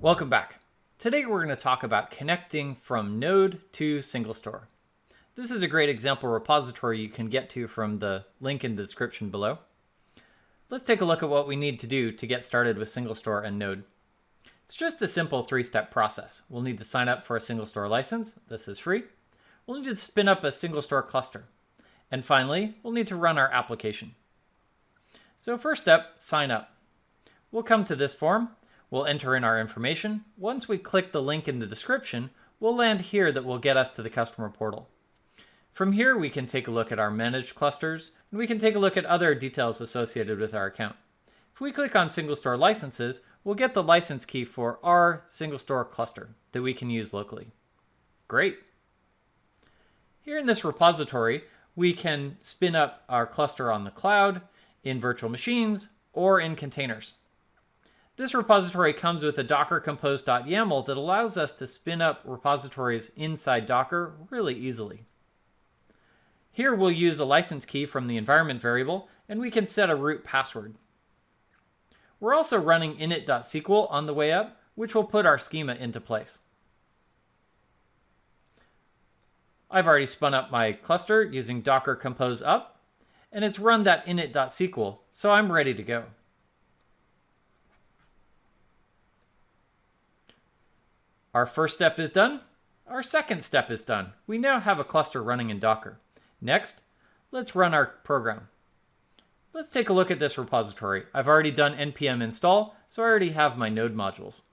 Welcome back. Today we're going to talk about connecting from Node to SingleStore. This is a great example repository you can get to from the link in the description below. Let's take a look at what we need to do to get started with SingleStore and Node. It's just a simple three-step process. We'll need to sign up for a SingleStore license. This is free. We'll need to spin up a SingleStore cluster. And finally, we'll need to run our application. So first step, sign up. We'll come to this form. We'll enter in our information. Once we click the link in the description, we'll land here that will get us to the customer portal. From here, we can take a look at our managed clusters, and we can take a look at other details associated with our account. If we click on SingleStore licenses, we'll get the license key for our SingleStore cluster that we can use locally. Great. Here in this repository, we can spin up our cluster on the cloud, in virtual machines, or in containers. This repository comes with a Docker compose.yaml that allows us to spin up repositories inside Docker really easily. Here we'll use a license key from the environment variable, and we can set a root password. We're also running init.sql on the way up, which will put our schema into place. I've already spun up my cluster using Docker compose up, and it's run that init.sql, so I'm ready to go. Our first step is done. Our second step is done. We now have a cluster running in Docker. Next, let's run our program. Let's take a look at this repository. I've already done npm install, so I already have my node modules.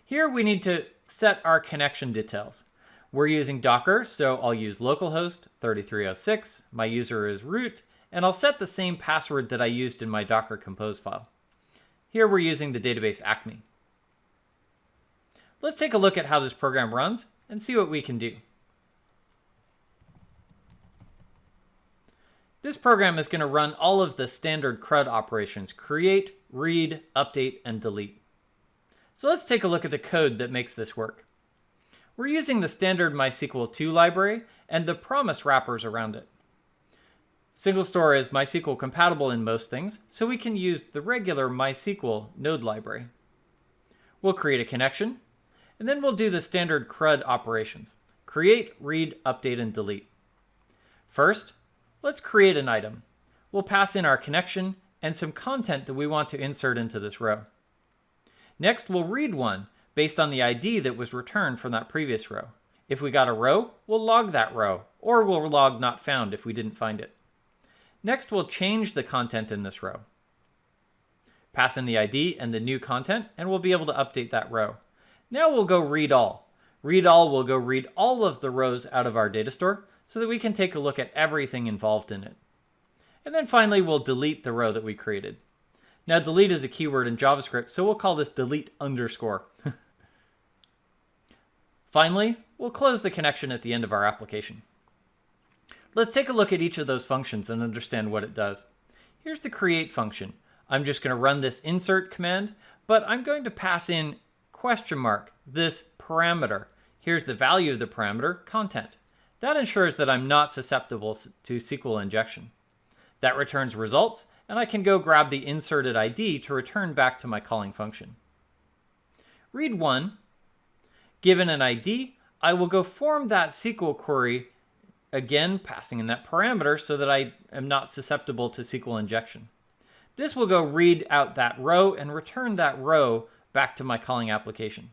Here we need to set our connection details. We're using Docker, so I'll use localhost 3306. My user is root, and I'll set the same password that I used in my Docker compose file. Here we're using the database Acme. Let's take a look at how this program runs and see what we can do. This program is going to run all of the standard CRUD operations: create, read, update, and delete. So let's take a look at the code that makes this work. We're using the standard MySQL 2 library and the promise wrappers around it. SingleStore is MySQL compatible in most things, so we can use the regular MySQL node library. We'll create a connection, and then we'll do the standard CRUD operations: create, read, update, and delete. First, let's create an item. We'll pass in our connection and some content that we want to insert into this row. Next, we'll read one based on the ID that was returned from that previous row. If we got a row, we'll log that row, or we'll log not found if we didn't find it. Next, we'll change the content in this row. Pass in the ID and the new content, and we'll be able to update that row. Now we'll go read all. Read all will go read all of the rows out of our data store so that we can take a look at everything involved in it. And then finally, we'll delete the row that we created. Now, delete is a keyword in JavaScript, so we'll call this delete underscore. Finally, we'll close the connection at the end of our application. Let's take a look at each of those functions and understand what it does. Here's the create function. I'm just going to run this insert command, but I'm going to pass in question mark, this parameter. Here's the value of the parameter, content. That ensures that I'm not susceptible to SQL injection. That returns results, and I can go grab the inserted ID to return back to my calling function. Read one. Given an ID, I will go form that SQL query, again passing in that parameter so that I am not susceptible to SQL injection. This will go read out that row and return that row back to my calling application.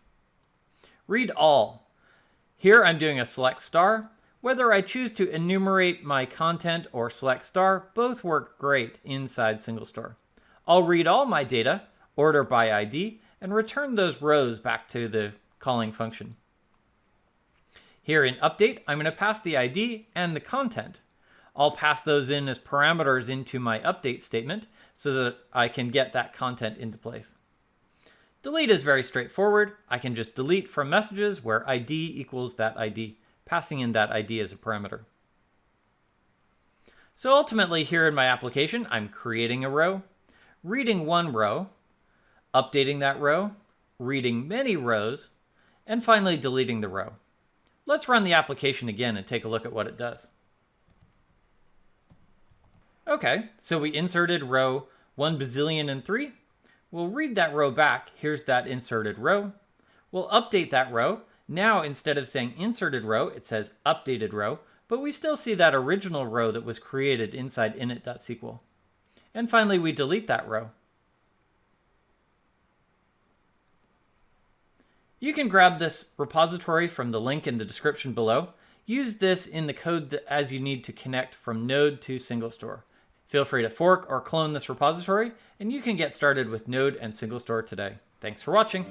Read all. Here I'm doing a select star. Whether I choose to enumerate my content or select star, both work great inside SingleStore. I'll read all my data, order by ID, and return those rows back to the calling function. Here in update, I'm going to pass the ID and the content. I'll pass those in as parameters into my update statement so that I can get that content into place. Delete is very straightforward. I can just delete from messages where ID equals that ID, passing in that ID as a parameter. So ultimately here in my application, I'm creating a row, reading one row, updating that row, reading many rows, and finally deleting the row. Let's run the application again and take a look at what it does. Okay, so we inserted row 1 bazillion and 3. We'll read that row back. Here's that inserted row. We'll update that row. Now, instead of saying inserted row, it says updated row, but we still see that original row that was created inside init.sql. And finally, we delete that row. You can grab this repository from the link in the description below. Use this in the code as you need to connect from Node to SingleStore. Feel free to fork or clone this repository, and you can get started with Node and SingleStore today. Thanks for watching.